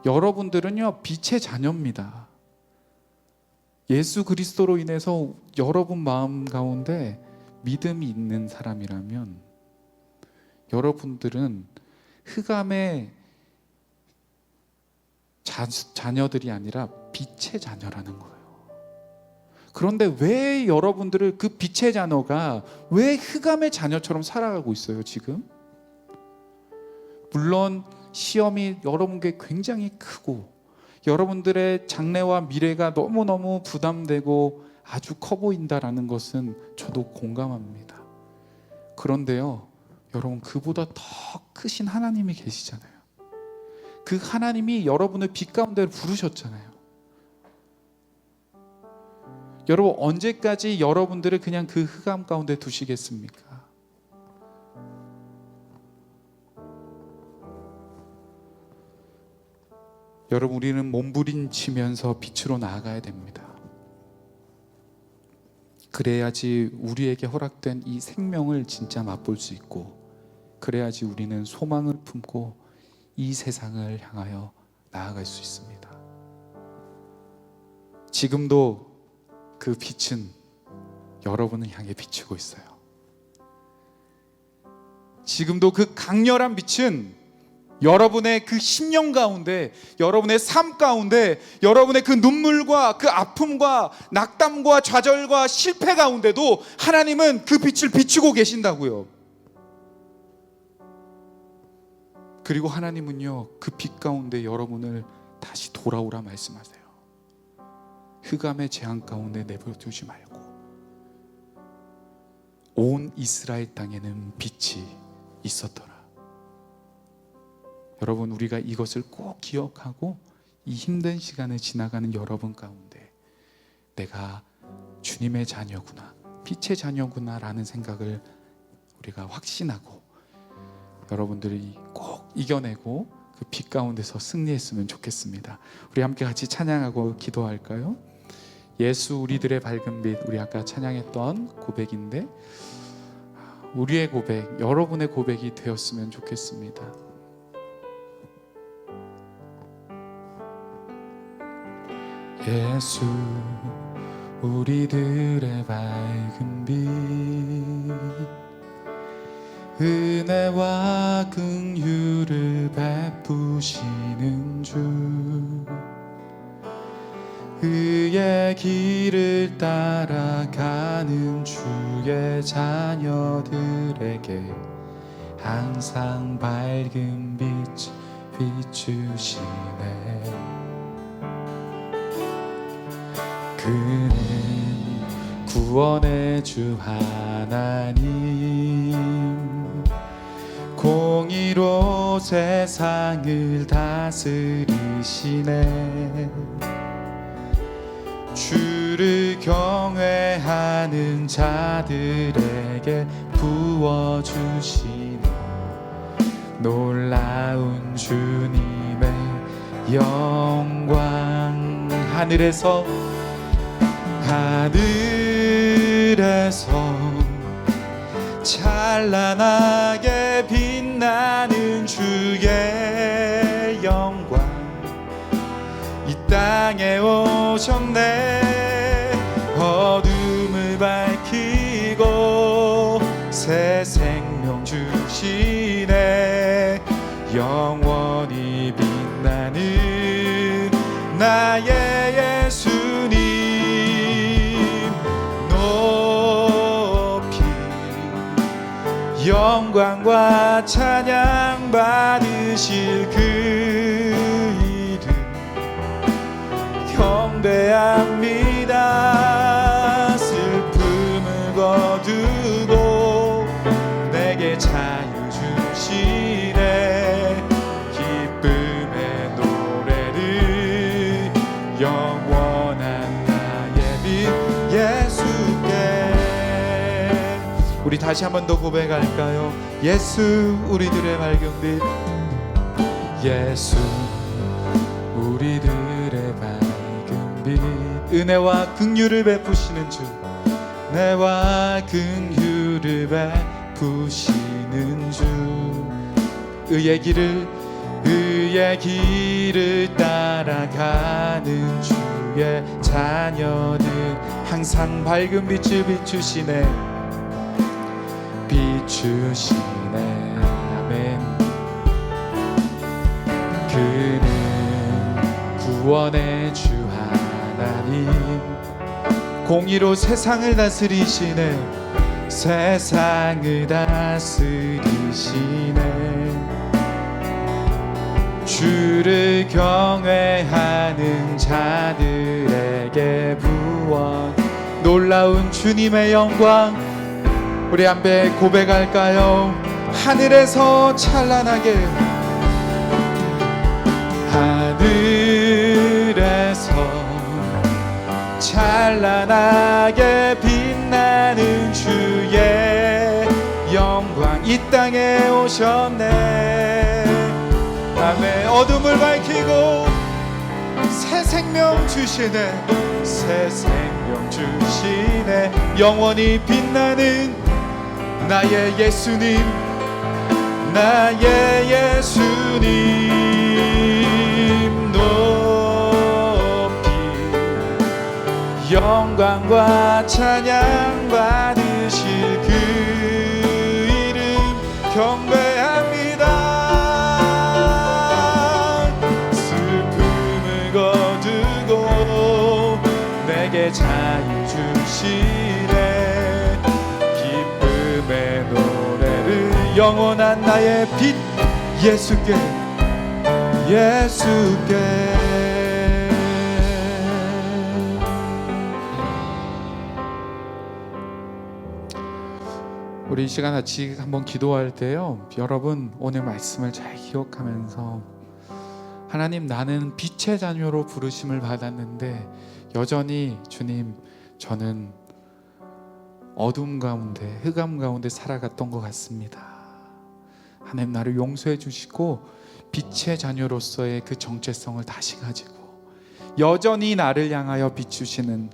여러분들은요, 빛의 자녀입니다. 예수 그리스도로 인해서 여러분 마음 가운데 믿음이 있는 사람이라면 여러분들은 흑암의 자녀들이 아니라 빛의 자녀라는 거예요. 그런데 왜 여러분들을 그 빛의 자녀가 왜 흑암의 자녀처럼 살아가고 있어요 지금? 물론 시험이 여러분께 굉장히 크고 여러분들의 장래와 미래가 너무너무 부담되고 아주 커 보인다라는 것은 저도 공감합니다. 그런데요, 여러분, 그보다 더 크신 하나님이 계시잖아요. 그 하나님이 여러분을 빛 가운데 부르셨잖아요. 여러분, 언제까지 여러분들을 그냥 그 흑암 가운데 두시겠습니까? 여러분, 우리는 몸부림치면서 빛으로 나아가야 됩니다. 그래야지 우리에게 허락된 이 생명을 진짜 맛볼 수 있고, 그래야지 우리는 소망을 품고 이 세상을 향하여 나아갈 수 있습니다. 지금도 그 빛은 여러분을 향해 비추고 있어요. 지금도 그 강렬한 빛은 여러분의 그 심령 가운데, 여러분의 삶 가운데, 여러분의 그 눈물과 그 아픔과 낙담과 좌절과 실패 가운데도 하나님은 그 빛을 비추고 계신다고요. 그리고 하나님은요, 그 빛 가운데 여러분을 다시 돌아오라 말씀하세요. 흑암의 재앙 가운데 내버려두지 말고 온 이스라엘 땅에는 빛이 있었더라. 여러분, 우리가 이것을 꼭 기억하고 이 힘든 시간을 지나가는 여러분 가운데 내가 주님의 자녀구나, 빛의 자녀구나라는 생각을 우리가 확신하고 여러분들이 꼭 이겨내고 그 빛 가운데서 승리했으면 좋겠습니다. 우리 함께 같이 찬양하고 기도할까요? 예수 우리들의 밝은 빛, 우리 아까 찬양했던 고백인데 우리의 고백, 여러분의 고백이 되었으면 좋겠습니다. 예수 우리들의 밝은 빛, 은혜와 긍휼을 베푸시는 주, 그의 길을 따라가는 주의 자녀들에게 항상 밝은 빛 비추시네. 그는 구원의 주 하나님, 공의로 세상을 다스리시네. 주를 경외하는 자들에게 부어주시는 놀라운 주님의 영광. 하늘에서 찬란하게 빛나는 주의 영광, 이 땅에 오셨네. 어둠을 밝히고 새 생명 주시네. 영원히 빛나는 나의 예수님, 높이 영광과 찬양 받으실 그 이름 경배합니다. 슬픔을 거두고 내게 자유 주시네. 기쁨의 노래를 영원한 나의 빛 예수께. 우리 다시 한 번 더 고백할까요? 예수 우리들의 밝은 빛, 예수 우리들의 밝은 빛, 은혜와 긍휼을 베푸시는 주, 은혜와 긍휼을 베푸시는 주, 의의 길을 따라가는 주의 자녀들 항상 밝은 빛을 비추시네. 비추시네. 아멘. 그는 구원의 주 하나님, 공의로 세상을 다스리시네. 세상을 다스리시네. 주를 경외하는 자들에게 부어 놀라운 주님의 영광. 우리 함께 고백할까요? 하늘에서 찬란하게, 하늘에서 찬란하게 빛나는 주의 영광, 이 땅에 오셨네. 아멘. 어둠을 밝히고 새 생명 주시네. 새 생명 주시네. 영원히 빛나는 나의 예수님, 나의 예수님, 높이 영광과 찬양 받으실 그 이름 경배합니다. 슬픔을 거두고 내게 자유 주시네. 기쁨의 노래를 영원한 나의 빛 예수께, 예수께. 우리 이 시간 같이 한번 기도할 때요, 여러분 오늘 말씀을 잘 기억하면서 하나님, 나는 빛의 자녀로 부르심을 받았는데 여전히 주님, 저는 어둠 가운데, 흑암 가운데 살아갔던 것 같습니다. 하나님, 나를 용서해 주시고 빛의 자녀로서의 그 정체성을 다시 가지고 여전히 나를 향하여 비추시는,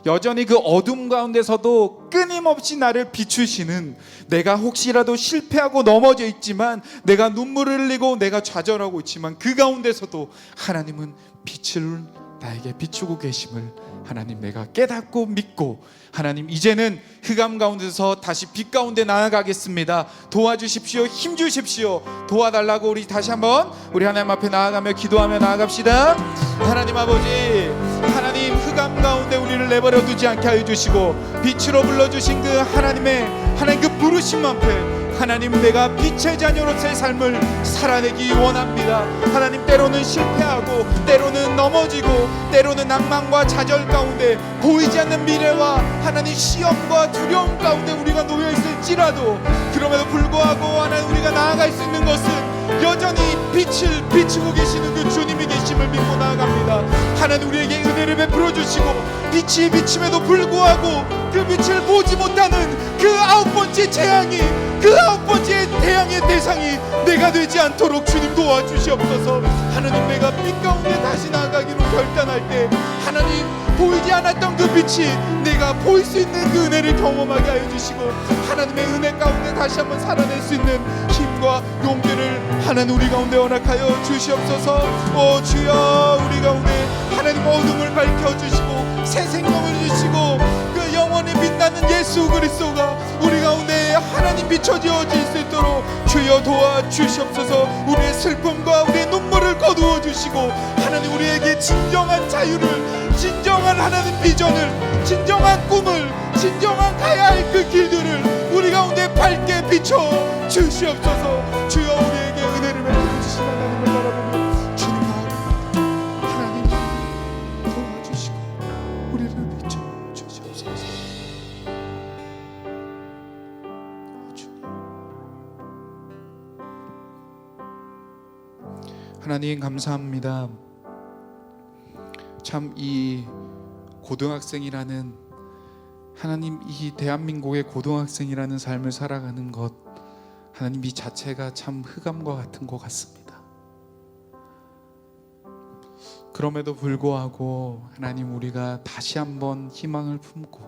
여전히 그 어둠 가운데서도 끊임없이 나를 비추시는, 내가 혹시라도 실패하고 넘어져 있지만, 내가 눈물을 흘리고 내가 좌절하고 있지만 그 가운데서도 하나님은 빛을 나에게 비추고 계심을 하나님 내가 깨닫고 믿고, 하나님 이제는 흑암 가운데서 다시 빛 가운데 나아가겠습니다. 도와주십시오. 힘주십시오. 도와달라고 우리 다시 한번 우리 하나님 앞에 나아가며 기도하며 나아갑시다. 하나님 아버지, 하나님 흑암 가운데 우리를 내버려 두지 않게 하여 주시고 빛으로 불러주신 그 하나님 그 부르심 앞에 하나님, 내가 빛의 자녀로서의 삶을 살아내기 원합니다. 하나님, 때로는 실패하고 때로는 넘어지고 때로는 낭만과 좌절 가운데 보이지 않는 미래와 하나님 시험과 두려움 가운데 우리가 놓여 있을지라도, 그럼에도 불구하고 하나님 우리가 나아갈 수 있는 것은 여전히 빛을 비추고 계시는 그 주님이 계심을 믿고 나아갑니다. 하나님, 우리에게 은혜를 베풀어 주시고 빛이 비침에도 불구하고 그 빛을 보지 못하는 그 9번째 재앙이, 그 9번째 태양의 대상이 내가 되지 않도록 주님 도와주시옵소서. 하나님, 내가 빛 가운데 다시 나아가기로 결단할 때 하나님, 보이지 않았던 그 빛이 내가 보일 수 있는 그 은혜를 경험하게 하여 주시고, 하나님의 은혜 가운데 다시 한번 살아낼 수 있는 힘과 용기를 하나님 우리 가운데 허락하여 주시옵소서. 오 주여, 우리 가운데 하나님 어둠을 밝혀주시고 새 생명을 주시고 그 영원히 빛나는 예수 그리스도가 우리 가운데 하나님 비춰지어질 수 있도록 주여 도와주시옵소서. 우리의 슬픔과 우리의 눈물을 거두어 주시고 하나님, 우리에게 진정한 자유를, 진정한 하나님 비전을, 진정한 꿈을, 진정한 가야 할 그 길들을 우리 가운데 밝게 비춰 주시옵소서. 주여, 우리에게 은혜를 베풀어 주신 하나님을 바라보며 주님 나아갑니다. 하나님 도와주시고 우리를 비춰 주시옵소서. 주님, 하나님 감사합니다. 참 이 고등학생이라는, 하나님 이 대한민국의 고등학생이라는 삶을 살아가는 것, 하나님 이 자체가 참 흑암과 같은 것 같습니다. 그럼에도 불구하고 하나님, 우리가 다시 한번 희망을 품고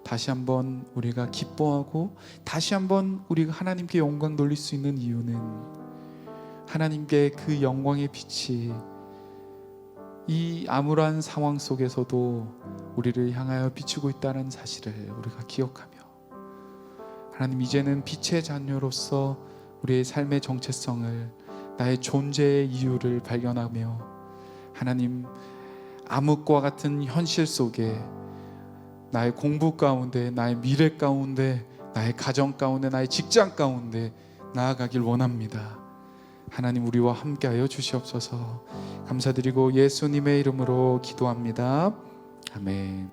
다시 한번 우리가 기뻐하고 다시 한번 우리가 하나님께 영광 돌릴 수 있는 이유는, 하나님께 그 영광의 빛이 이 암울한 상황 속에서도 우리를 향하여 비추고 있다는 사실을 우리가 기억하며, 하나님 이제는 빛의 자녀로서 우리의 삶의 정체성을, 나의 존재의 이유를 발견하며, 하나님 암흑과 같은 현실 속에 나의 공부 가운데, 나의 미래 가운데, 나의 가정 가운데, 나의 직장 가운데 나아가길 원합니다. 하나님, 우리와 함께하여 주시옵소서. 감사드리고 예수님의 이름으로 기도합니다. 아멘.